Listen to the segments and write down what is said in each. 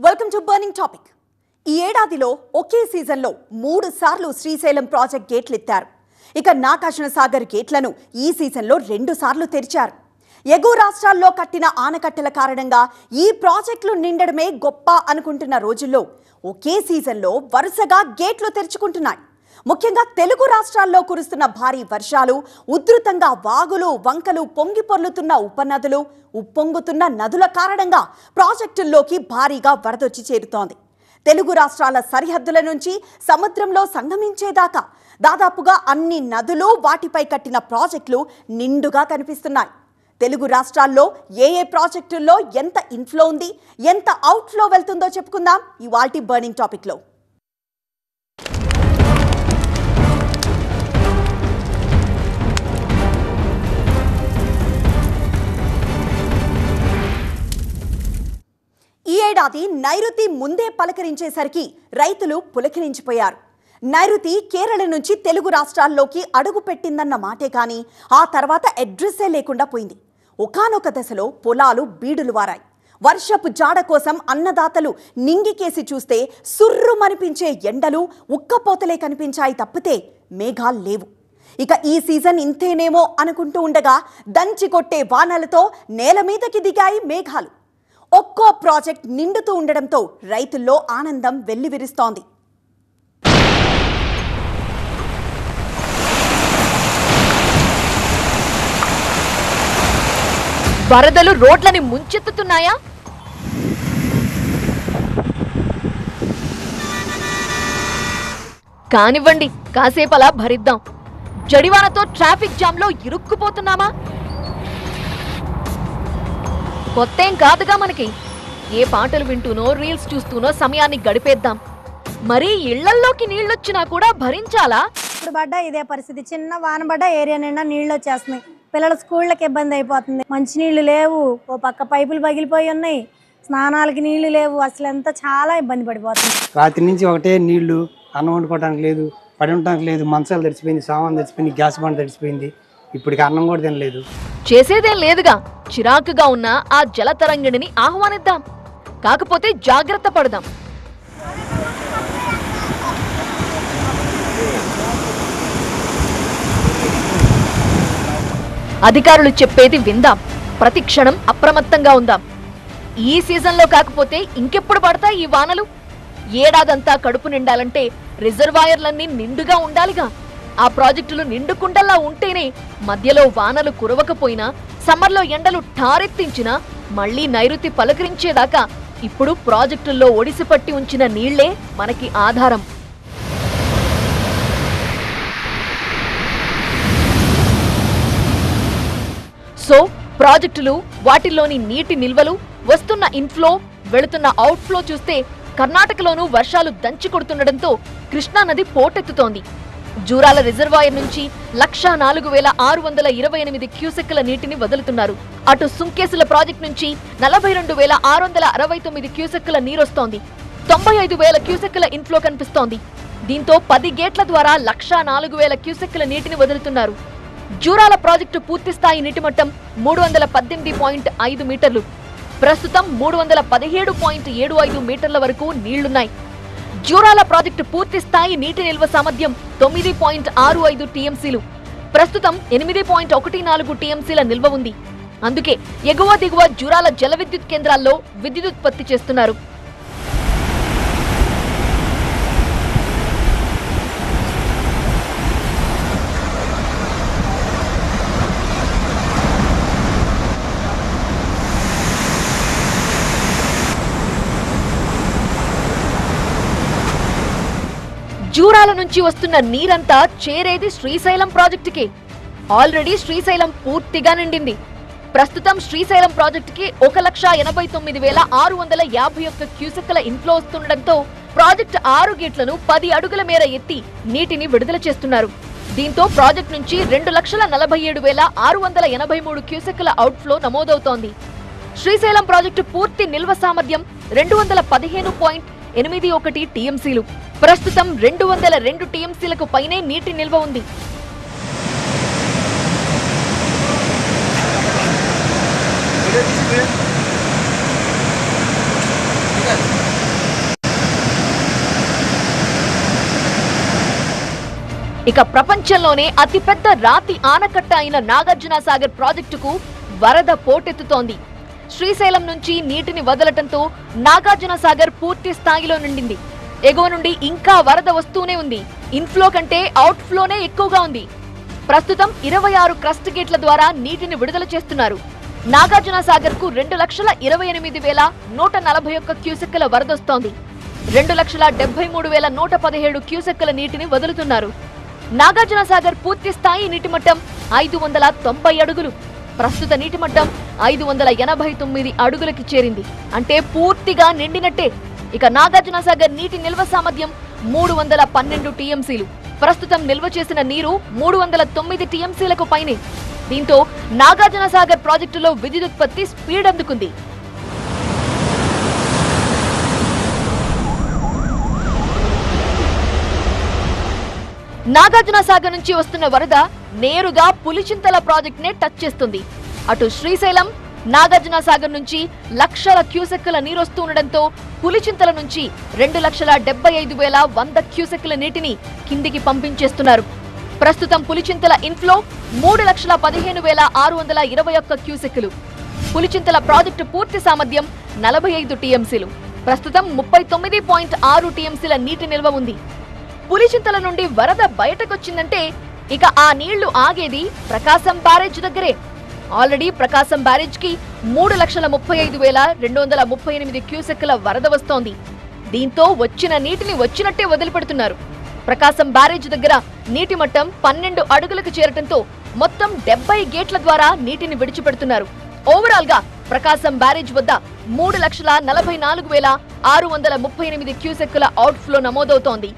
Welcome to burning topic. ఈ ఏడాదిలో ఒకే సీజన్లో 3 సార్లు శ్రీశైలం ప్రాజెక్ట్ గేట్లు ఎత్తారు. ఇక నాగార్జున సాగర్ గేట్లను ఈ సీజన్లో 2 సార్లు తెరిచారు. ఎగువ రాష్ట్రాల్లో కట్టిన ఆనకట్టల కారణంగా ఈ ప్రాజెక్టులు నిండడమే గొప్ప అనుకుంటున్న రోజుల్లో ఒకే సీజన్లో వరుసగా గేట్లు తెరుచుకుంటున్నాయి. ముఖ్యంగా తెలుగు రాష్ట్రాల్లో కురుస్తున్న భారీ వర్షాలు, ఉధృతంగా వాగులు వంకలు పొంగి పొర్లుతున్న ఉపనదులు, ఉప్పొంగుతున్న నదుల కారణంగా ప్రాజెక్టుల్లోకి భారీగా వరదొచ్చి చేరుతోంది. తెలుగు రాష్ట్రాల సరిహద్దుల నుంచి సముద్రంలో సంగమించేదాకా దాదాపుగా అన్ని నదులు, వాటిపై కట్టిన ప్రాజెక్టులు నిండుగా కనిపిస్తున్నాయి. తెలుగు రాష్ట్రాల్లో ఏ ప్రాజెక్టుల్లో ఎంత ఇన్ఫ్లో ఉంది, ఎంత అవుట్ఫ్లో వెళ్తుందో చెప్పుకుందాం ఇవాల్టి బర్నింగ్ టాపిక్లో. ఈ ఏడాది నైరుతి ముందే పలకరించేసరికి రైతులు పులకిరించిపోయారు. నైరుతి కేరళ నుంచి తెలుగు రాష్ట్రాల్లోకి అడుగు పెట్టిందన్న మాటే కానీ ఆ తర్వాత అడ్రస్సే లేకుండా పోయింది. ఒకానొక దశలో పొలాలు బీడులు వారాయి. వర్షపు జాడ కోసం అన్నదాతలు నింగికేసి చూస్తే సుర్రుమనిపించే ఎండలు, ఉక్కపోతలే కనిపించాయి తప్పితే మేఘాలు లేవు. ఇక ఈ సీజన్ ఇంతేనేమో అనుకుంటూ ఉండగా దంచి కొట్టే వానలతో నేల మీదకి దిగాయి మేఘాలు. ఒక్కో ప్రాజెక్ట్ నిండుతూ ఉండడంతో రైతుల్లో ఆనందం వెల్లివిరుస్తోంది. వరదలు రోడ్లని ముంచెత్తుతున్నాయా? కానివ్వండి, కాసేపలా భరిద్దాం. జడివానతో ట్రాఫిక్ జామ్లో ఇరుక్కుపోతున్నామా? కొత్తేం కాదుగా మనకి. ఏ పాటలు వింటూనో రీల్స్ చూస్తూనో సమయాన్ని గడిపేద్దాం. మరీ ఇళ్లల్లోకి నీళ్ళొచ్చినా కూడా భరించాలా? ఇప్పుడు పడ్డా ఇదే పరిస్థితి. చిన్న వాన పడ్డా ఏరియా నిండా నీళ్ళు వచ్చేస్తున్నాయి. పిల్లల స్కూళ్ళకి ఇబ్బంది అయిపోతుంది. మంచినీళ్ళు లేవు, ఓ పక్క పైపులు పగిలిపోయి ఉన్నాయి, స్నానాలకి నీళ్లు లేవు. అసలు ఎంత చాలా ఇబ్బంది పడిపోతుంది. రాత్రి నుంచి ఒకటే నీళ్లు, అన్నం వండుకోవడానికి లేదు, పడి ఉండడానికి లేదు, మంచాలు తడిచిపోయింది, సామాన్ తడిచిపోయింది, గ్యాస్ బండ తడిచిపోయింది. ఇప్పటికి అన్నం కూడా తినలేదు. చేసేదేం లేదుగా. చిరాకుగా ఉన్న ఆ జలతరంగిణిని ఆహ్వానిద్దాం. కాకపోతే జాగ్రత్త పడదాం. అధికారులు చెప్పేది విందాం. ప్రతి క్షణం అప్రమత్తంగా ఉందాం. ఈ సీజన్లో కాకపోతే ఇంకెప్పుడు పడతాయి ఈ వానలు? ఏడాదంతా కడుపు నిండాలంటే రిజర్వాయర్లన్నీ నిండుగా ఉండాలిగా. ఆ ప్రాజెక్టులు నిండుకుండల్లా ఉంటేనే మధ్యలో వానలు కురవకపోయినా, సమ్మర్లో ఎండలు ఠారెత్తించినా మళ్లీ నైరుతి పలకరించేదాకా ఇప్పుడు ప్రాజెక్టుల్లో ఒడిసిపట్టి ఉంచిన నీళ్లే మనకి ఆధారం. సో ప్రాజెక్టులు, వాటిల్లోని నీటి నిల్వలు, వస్తున్న ఇన్ఫ్లో, వెళుతున్న అవుట్ఫ్లో చూస్తే కర్ణాటకలోనూ వర్షాలు దంచి కొడుతుండటంతో కృష్ణానది పోటెత్తుతోంది. జూరాల రిజర్వాయర్ నుంచి 1,04,628 క్యూసెక్కుల నీటిని వదులుతున్నారు. అటు సుంకేసుల ప్రాజెక్టు నుంచి 42,669 క్యూసెక్కుల నీరొస్తోంది. 95,000 క్యూసెక్కుల ఇన్ఫ్లో కనిపిస్తోంది. దీంతో 10 గేట్ల ద్వారా 104,000 క్యూసెక్కుల నీటిని వదులుతున్నారు. జూరాల ప్రాజెక్టు పూర్తిస్థాయి నీటిమట్టం 318.5 మీటర్లు. ప్రస్తుతం 317.75 మీటర్ల వరకు నీళ్లున్నాయి. జూరాల ప్రాజెక్టు పూర్తి స్థాయి నీటి నిల్వ సామర్థ్యం 9.65 టీఎంసీలు. ప్రస్తుతం 8.14 టీఎంసీల నిల్వ ఉంది. అందుకే ఎగువ దిగువ జూరాల జల విద్యుత్ కేంద్రాల్లో విద్యుదుత్పత్తి చేస్తున్నారు. జూరాల నుంచి వస్తున్న నీరంతా చేరేది శ్రీశైలం ప్రాజెక్టుకి. ఆల్రెడీ శ్రీశైలం పూర్తిగా నిండింది. ప్రస్తుతం శ్రీశైలం ప్రాజెక్టుకి 1,89,651 క్యూసెక్కుల ఇన్ఫ్లో వస్తుండటంతో ప్రాజెక్టు 6 గేట్లను 10 అడుగుల మేర ఎత్తి నీటిని విడుదల చేస్తున్నారు. దీంతో ప్రాజెక్టు నుంచి 2,47,683 క్యూసెక్కుల అవుట్ఫ్లో నమోదవుతోంది. శ్రీశైలం ప్రాజెక్టు పూర్తి నిల్వ సామర్థ్యం 215.81 టీఎంసీలు. ప్రస్తుతం 202 టీఎంసీలకు పైనే నీటి నిల్వ ఉంది. Yes. ఇక ప్రపంచంలోనే అతిపెద్ద రాతి ఆనకట్ట అయిన నాగార్జున సాగర్ ప్రాజెక్టుకు వరద పోటెత్తుతోంది. శ్రీశైలం నుంచి నీటిని వదలటంతో నాగార్జున సాగర్ పూర్తి స్థాయిలో నిండింది. ఎగువ నుండి ఇంకా వరద వస్తూనే ఉంది. ఇన్ఫ్లో కంటే అవుట్ఫ్లోనే ఎక్కువగా ఉంది. ప్రస్తుతం 26 క్రస్ట్ గేట్ల ద్వారా నీటిని విడుదల చేస్తున్నారు. నాగార్జున సాగర్ కు 2,28,141 క్యూసెక్కుల వరదొస్తోంది. 2,73,117 క్యూసెక్కుల నీటిని వదులుతున్నారు. నాగార్జున సాగర్ పూర్తి స్థాయి నీటి మట్టం 590 అడుగులు. ప్రస్తుత నీటి మట్టం 589 అడుగులకి చేరింది. అంటే పూర్తిగా నిండినట్టే. ఇక నాగార్జున సాగర్ నీటి నిల్వ సామర్థ్యం 312 టీఎంసీలు. ప్రస్తుతం నిల్వ చేసిన నీరు 309 టీఎంసీలకు పైనే. దీంతో నాగార్జున సాగర్ ప్రాజెక్టులో విద్యుదుత్పత్తి స్పీడ్ అందుకుంది. నాగార్జున సాగర్ నుంచి వస్తున్న వరద నేరుగా పులిచింతల ప్రాజెక్ట్ నే టచ్ చేస్తుంది. అటు శ్రీశైలం, నాగార్జున సాగర్ నుంచి లక్షల క్యూసెక్కుల నీరొస్తుండటంతో పులిచింతల నుంచి 2,75,100 క్యూసెక్కుల నీటిని కిందికి పంపించేస్తున్నారు. ప్రస్తుతం పులిచింతల ఇన్ఫ్లో 3,15,621 క్యూసెక్కులు. పులిచింతల ప్రాజెక్టు పూర్తి సామర్థ్యం 45 టీఎంసీలు. ప్రస్తుతం 39.6 టీఎంసీల నీటి నిల్వ ఉంది. పులిచింతల నుండి వరద బయటకొచ్చిందంటే ఇక ఆ నీళ్లు ఆగేది ప్రకాశం బ్యారేజ్ దగ్గరే. ఆల్రెడీ ప్రకాశం బ్యారేజ్ కి 3,35,238 క్యూసెక్కుల వరద వస్తోంది. దీంతో వచ్చిన నీటిని వచ్చినట్టే వదిలిపెడుతున్నారు. ప్రకాశం బ్యారేజ్ దగ్గర నీటి మట్టం 12 అడుగులకు చేరటంతో మొత్తం 70 గేట్ల ద్వారా నీటిని విడిచిపెడుతున్నారు. ఓవరాల్ గా ప్రకాశం బ్యారేజ్ వద్ద 3,44,638 క్యూసెక్కుల అవుట్ఫ్లో నమోదవుతోంది.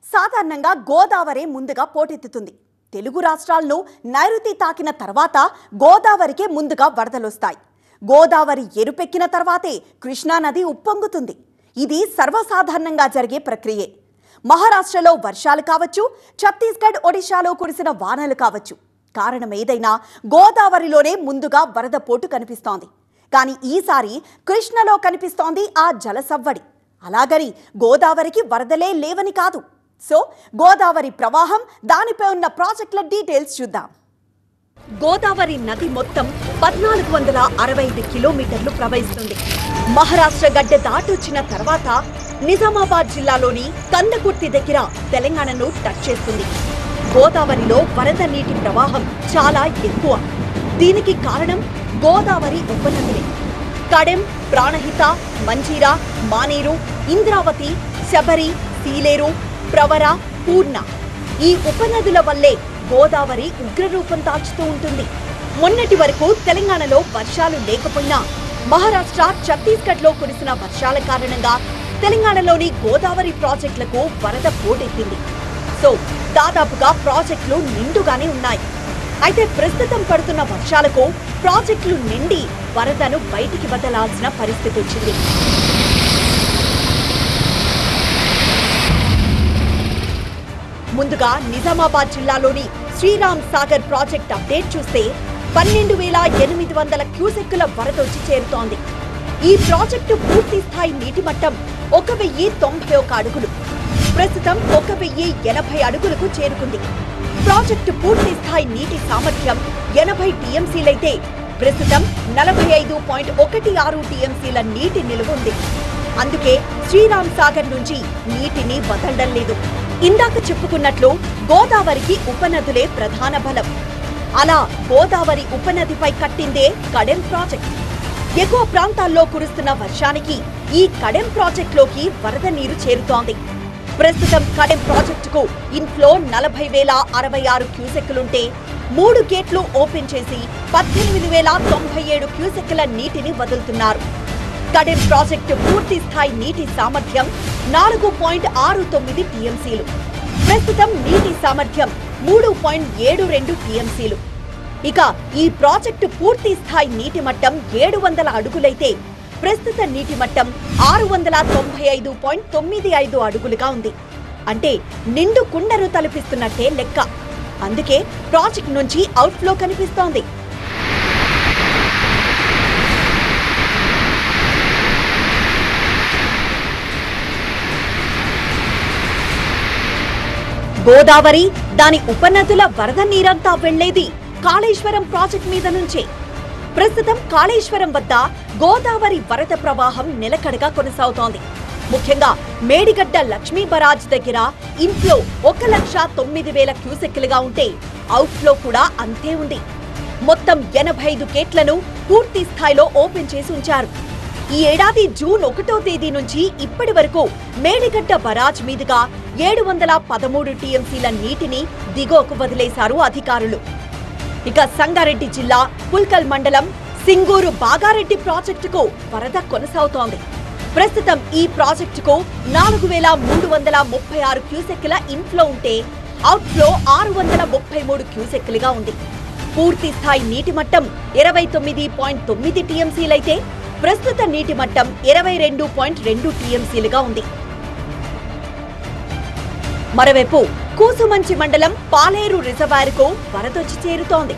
సాధారణంగా గోదావరి ముందుగా పోటెత్తుతుంది. తెలుగు రాష్ట్రాలను నైరుతి తాకిన తర్వాత గోదావరికే ముందుగా వరదలొస్తాయి. గోదావరి ఎరుపెక్కిన తర్వాతే కృష్ణానది ఉప్పొంగుతుంది. ఇది సర్వసాధారణంగా జరిగే ప్రక్రియే. మహారాష్ట్రలో వర్షాలు కావచ్చు, ఛత్తీస్గఢ్, ఒడిశాలో కురిసిన వానలు కావచ్చు, కారణం ఏదైనా గోదావరిలోనే ముందుగా వరద పోటు కనిపిస్తోంది. కానీ ఈసారి కృష్ణలో కనిపిస్తోంది ఆ జలసవ్వడి. అలాగని గోదావరికి వరదలే లేవని కాదు. సో గోదావరి ప్రవాహం, దానిపై ఉన్న ప్రాజెక్టుల డీటెయిల్స్ చూద్దాం. గోదావరి నది మొత్తం 1,465 కిలోమీటర్లు ప్రవహిస్తుంది. మహారాష్ట్ర గడ్డ దాటొచ్చిన తర్వాత నిజామాబాద్ జిల్లాలోని కందకుర్తి దగ్గర తెలంగాణను టచ్ చేస్తుంది. గోదావరిలో వరద నీటి ప్రవాహం చాలా ఎక్కువ. దీనికి కారణం గోదావరి ఉపనదులే. కడెం, ప్రాణహిత, మంజీరా, మానేరు, ఇంద్రావతి, శబరి, సీలేరు, ప్రవర, పూర్ణ ఈ ఉపనదుల వల్లే గోదావరి ఉగ్రరూపం దాల్చుతూ ఉంటుంది. మొన్నటి వరకు తెలంగాణలో వర్షాలు లేకపోయినా మహారాష్ట్ర, ఛత్తీస్గఢ్లో కురిసిన వర్షాల కారణంగా తెలంగాణలోని గోదావరి ప్రాజెక్టులకు వరద పోటెత్తింది. సో దాదాపుగా ప్రాజెక్టులు నిండుగానే ఉన్నాయి. అయితే ప్రస్తుతం పడుతున్న వర్షాలకు ప్రాజెక్టులు నిండి వరదను బయటికి వదలాల్సిన పరిస్థితి వచ్చింది. ముందుగా నిజామాబాద్ జిల్లాలోని శ్రీరామ్ సాగర్ ప్రాజెక్ట్ అప్డేట్ చూస్తే 12,800 క్యూసెక్కుల వరద వచ్చి చేరుతోంది. ఈ ప్రాజెక్టు పూర్తి స్థాయి నీటి మట్టం 1,091 అడుగులు. ప్రస్తుతం 1,080 అడుగులకు చేరుకుంది. ప్రాజెక్టు పూర్తి స్థాయి నీటి సామర్థ్యం 80 టీఎంసీలైతే ప్రస్తుతం 45.16 టీఎంసీల నీటి నిలువ ఉంది. అందుకే శ్రీరామ్ సాగర్ నుంచి నీటిని వదలడం లేదు. ఇందాక చెప్పుకున్నట్లు గోదావరికి ఉపనదులే ప్రధాన బలం. అలా గోదావరి ఉపనదిపై కట్టిందే కడెం ప్రాజెక్ట్. ఎగువ ప్రాంతాల్లో కురుస్తున్న వర్షానికి ఈ కడెం ప్రాజెక్టులోకి వరద నీరు చేరుతోంది. ప్రస్తుతం కడెం ప్రాజెక్టుకు ఇన్ఫ్లో 40,066 క్యూసెక్కులుంటే 3 గేట్లు ఓపెన్ చేసి 18,097 క్యూసెక్కుల నీటిని వదులుతున్నారు. కడెం ప్రాజెక్టు పూర్తి స్థాయి నీటి సామర్థ్యం 4.69 టీఎంసీలు. ప్రస్తుతం నీటి సామర్థ్యం 3.72 టీఎంసీలు. ఇక ఈ ప్రాజెక్టు పూర్తి స్థాయి నీటి మట్టం 700 అడుగులైతే ప్రస్తుత నీటి మట్టం 695.95 అడుగులుగా ఉంది. అంటే నిండు కుండను తలపిస్తున్నట్టే లెక్క. అందుకే ప్రాజెక్ట్ నుంచి అవుట్ఫ్లో కనిపిస్తోంది. గోదావరి, దాని ఉపనదుల వరద నీరంతా వెళ్లేది కాళేశ్వరం ప్రాజెక్ట్ మీద నుంచే. ప్రస్తుతం కాళేశ్వరం వద్ద గోదావరి వరద ప్రవాహం నిలకడగా కొనసాగుతోంది. ముఖ్యంగా మేడిగడ్డ లక్ష్మీ బరాజ్ దగ్గర ఇన్ఫ్లో 1,09,000 క్యూసెక్కులుగా ఉంటే అవుట్ఫ్లో కూడా అంతే ఉంది. మొత్తం 85 గేట్లను పూర్తి స్థాయిలో ఓపెన్ చేసి ఉంచారు. ఈ ఏడాది జూన్ 1వ తేదీ నుంచి ఇప్పటి వరకు మేడిగడ్డ బరాజ్ మీదుగా 713 టీఎంసీల నీటిని దిగువకు వదిలేశారు అధికారులు. ఇక సంగారెడ్డి జిల్లా పుల్కల్ మండలం సింగూరు బాగారెడ్డి ప్రాజెక్టుకు వరద కొనసాగుతోంది. ప్రస్తుతం ఈ ప్రాజెక్టుకు 4,336 క్యూసెక్కుల ఇన్ఫ్లో ఉంటే అవుట్ఫ్లో 633 క్యూసెక్కులుగా ఉంది. పూర్తి స్థాయి నీటి మట్టం 29.9 టీఎంసీలైతే ప్రస్తుత నీటి మట్టం 22.2 టీఎంసీలుగా ఉంది. మరోవైపు కూసుమంచి మండలం పాలేరు రిజర్వాయర్కు వరదొచ్చి చేరుతోంది.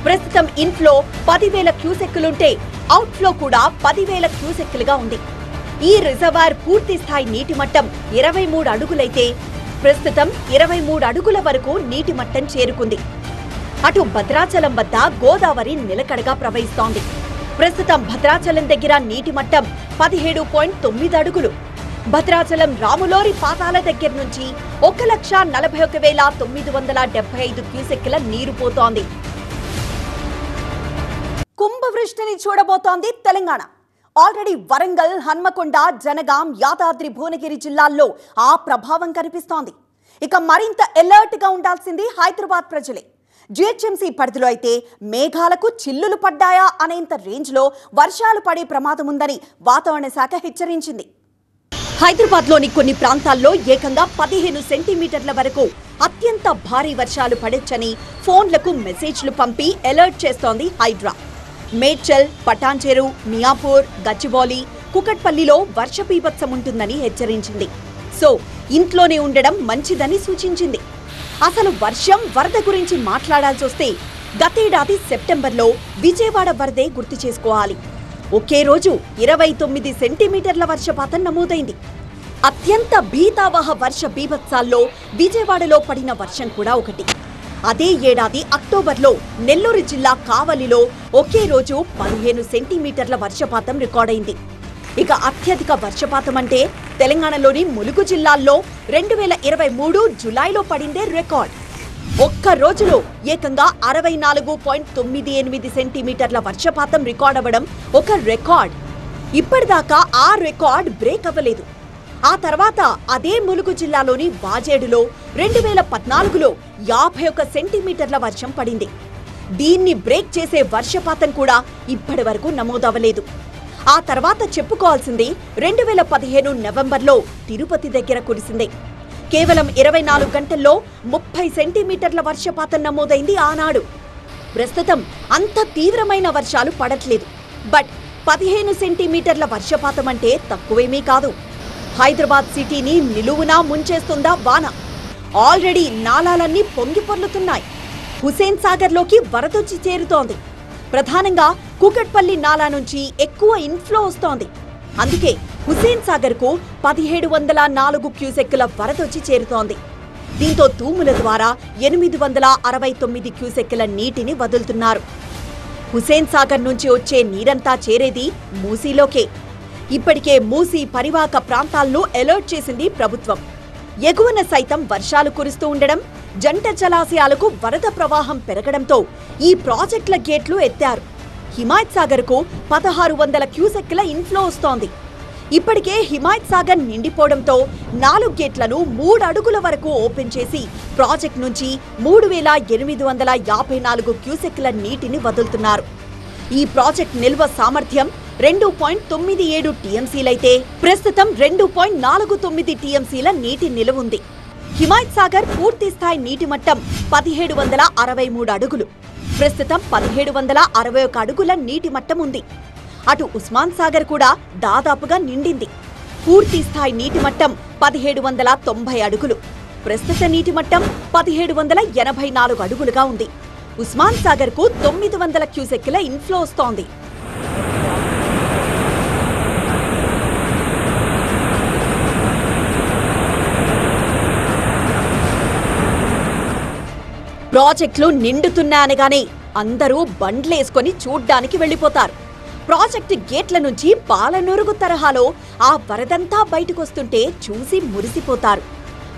ప్రస్తుతం ఇన్ఫ్లో 10,000 క్యూసెక్కులుంటే అవుట్ఫ్లో కూడా 10,000 క్యూసెక్కులుగా ఉంది. ఈ రిజర్వాయర్ పూర్తి స్థాయి నీటి మట్టం 23 అడుగులైతే ప్రస్తుతం 23 అడుగుల వరకు నీటి మట్టం చేరుకుంది. అటు భద్రాచలం వద్ద గోదావరి నిలకడగా ప్రవహిస్తోంది. ప్రస్తుతం భద్రాచలం దగ్గర నీటి మట్టం 17.9 అడుగులు. భద్రాచలం రాములోరి పాతాల దగ్గర నుంచి 1,41,975 క్యూసెక్కుల నీరు పోతోంది. కుంభవృష్టిని చూడబోతోంది తెలంగాణ. ఆల్రెడీ వరంగల్, హన్మకొండ, జనగాం, యాదాద్రి భువనగిరి జిల్లాల్లో ఆ ప్రభావం కనిపిస్తోంది. ఇక మరింత అలర్ట్ గా ఉండాల్సింది హైదరాబాద్ ప్రజలే. జిహెచ్ఎంసీ పరిధిలో అయితే మేఘాలకు చిల్లులు పడ్డాయా అనేంత రేంజ్లో వర్షాలు పడే ప్రమాదం ఉందని వాతావరణ శాఖ హెచ్చరించింది. హైదరాబాద్లోని కొన్ని ప్రాంతాల్లో ఏకంగా 15 సెంటీమీటర్ల వరకు అత్యంత భారీ వర్షాలు పడొచ్చని ఫోన్లకు మెసేజ్లు పంపి అలర్ట్ చేస్తోంది హైడ్రా. మేడ్చల్, పటాన్చెరు, మియాపూర్, గచ్చిబౌలి, కుకట్పల్లిలో వర్ష బీభత్సం ఉంటుందని హెచ్చరించింది. సో ఇంట్లోనే ఉండడం మంచిదని సూచించింది. అసలు వర్షం, వరద గురించి మాట్లాడాల్సి వస్తే గతేడాది సెప్టెంబర్లో విజయవాడ వరదే గుర్తు చేసుకోవాలి. ఒకే రోజు 29 సెంటీమీటర్ల వర్షపాతం నమోదైంది. అత్యంత భీతావహ వర్ష బీభత్సాల్లో విజయవాడలో పడిన వర్షం కూడా ఒకటి. అదే ఏడాది అక్టోబర్లో నెల్లూరు జిల్లా కావలిలో ఒకే రోజు 15 సెంటీమీటర్ల వర్షపాతం రికార్డైంది. ఇక అత్యధిక వర్షపాతం అంటే తెలంగాణలోని ములుగు జిల్లాల్లో 2023 జులైలో పడిందే రికార్డ్. ఒక్క రోజులో ఏకంగా 64.98 సెంటీమీటర్ల వర్షపాతం రికార్డ్ అవ్వడం ఒక రికార్డ్. ఇప్పటిదాకా ఆ రికార్డ్ బ్రేక్ అవ్వలేదు. ఆ తర్వాత అదే ములుగు జిల్లాలోని వాజేడులో 2014లో 51 సెంటీమీటర్ల వర్షం పడింది. దీన్ని బ్రేక్ చేసే వర్షపాతం కూడా ఇప్పటి వరకు నమోదవ్వలేదు. ఆ తర్వాత చెప్పుకోవాల్సింది 2015 నవంబర్లో తిరుపతి దగ్గర కురిసింది. కేవలం 24 గంటల్లో 30 సెంటీమీటర్ల వర్షపాతం నమోదైంది ఆనాడు. ప్రస్తుతం అంత తీవ్రమైన వర్షాలు పడట్లేదు. బట్ 15 సెంటీమీటర్ల వర్షపాతం అంటే తక్కువేమీ కాదు. హైదరాబాద్ సిటీని నిలువునా ముంచేస్తుందా వాన. ఆల్రెడీ నాలాలన్నీ పొంగి పొర్లుతున్నాయి. హుసేన్ సాగర్లోకి వరదొచ్చి చేరుతోంది. ప్రధానంగా కూకట్పల్లి నాలా నుంచి ఎక్కువ ఇన్ఫ్లో వస్తోంది. అందుకే హుసేన్ సాగర్కు 1704 క్యూసెక్కుల వరదొచ్చి చేరుతోంది. దీంతో తూముల ద్వారా 869 క్యూసెక్కుల నీటిని వదులుతున్నారు. హుసేన్ సాగర్ నుంచి వచ్చే నీరంతా చేరేది మూసీలోకే. ఇప్పటికే మూసీ పరివాహక ప్రాంతాలను అలర్ట్ చేసింది ప్రభుత్వం. ఎగువన సైతం వర్షాలు కురుస్తూ ఉండడం, జంట జలాశయాలకు వరద ప్రవాహం పెరగడంతో ఈ ప్రాజెక్టుల గేట్లు ఎత్తారు. హిమాయత్ సాగర్కు 1600 క్యూసెక్కుల ఇన్ఫ్లో వస్తోంది. ఇప్పటికే హిమాయత్ సాగర్ నిండిపోవడంతో 4 గేట్లను 3 అడుగుల వరకు ఓపెన్ చేసి ప్రాజెక్ట్ నుంచి 3854 క్యూసెక్కుల నీటిని వదులుతున్నారు. ఈ ప్రాజెక్ట్ నిల్వ సామర్థ్యం 2.97 టీఎంసీలైతే ప్రస్తుతం 2.49 టీఎంసీల నీటి నిలువ ఉంది. హిమాయత్ సాగర్ పూర్తి స్థాయి నీటి మట్టం 1763 అడుగులు. ప్రస్తుతం 1761 అడుగుల నీటి మట్టం ఉంది. అటు ఉస్మాన్ సాగర్ కూడా దాదాపుగా నిండింది. పూర్తి స్థాయి నీటి మట్టం 1790 అడుగులు. ప్రస్తుత నీటి మట్టం 1784 అడుగులుగా ఉంది. ఉస్మాన్ సాగర్కు 900 క్యూసెక్కుల ఇన్ఫ్లో వస్తోంది. ప్రాజెక్టులు నిండుతున్నా అనగానే అందరూ బండ్లేసుకొని చూడ్డానికి వెళ్లిపోతారు. ప్రాజెక్టు గేట్ల నుంచి పాలనొరుగు తరహాలో ఆ వరదంతా బయటకొస్తుంటే చూసి మురిసిపోతారు.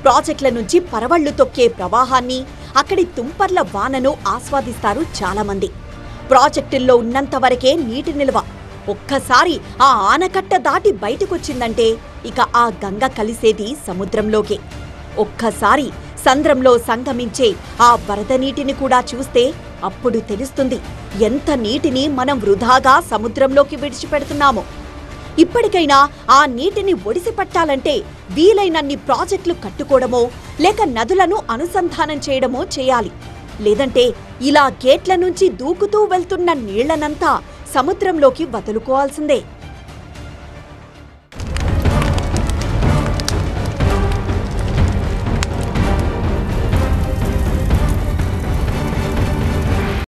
ప్రాజెక్టుల నుంచి పరవళ్లు తొక్కే ప్రవాహాన్ని, అక్కడి తుంపర్ల వానను ఆస్వాదిస్తారు చాలామంది. ప్రాజెక్టుల్లో ఉన్నంత వరకే నీటి నిల్వ. ఒక్కసారి ఆ ఆనకట్ట దాటి బయటకొచ్చిందంటే ఇక ఆ గంగ కలిసేది సముద్రంలోకే. ఒక్కసారి సంద్రంలో సంగమించే ఆ వరద నీటిని కూడా చూస్తే అప్పుడు తెలుస్తుంది ఎంత నీటిని మనం వృధాగా సముద్రంలోకి విడిచిపెడుతున్నామో. ఇప్పటికైనా ఆ నీటిని ఒడిసి పట్టాలంటే వీలైనన్ని ప్రాజెక్టులు కట్టుకోవడమో లేక నదులను అనుసంధానం చేయడమో చేయాలి. లేదంటే ఇలా గేట్ల నుంచి దూకుతూ వెళ్తున్న నీళ్లనంతా సముద్రంలోకి వదులుకోవాల్సిందే.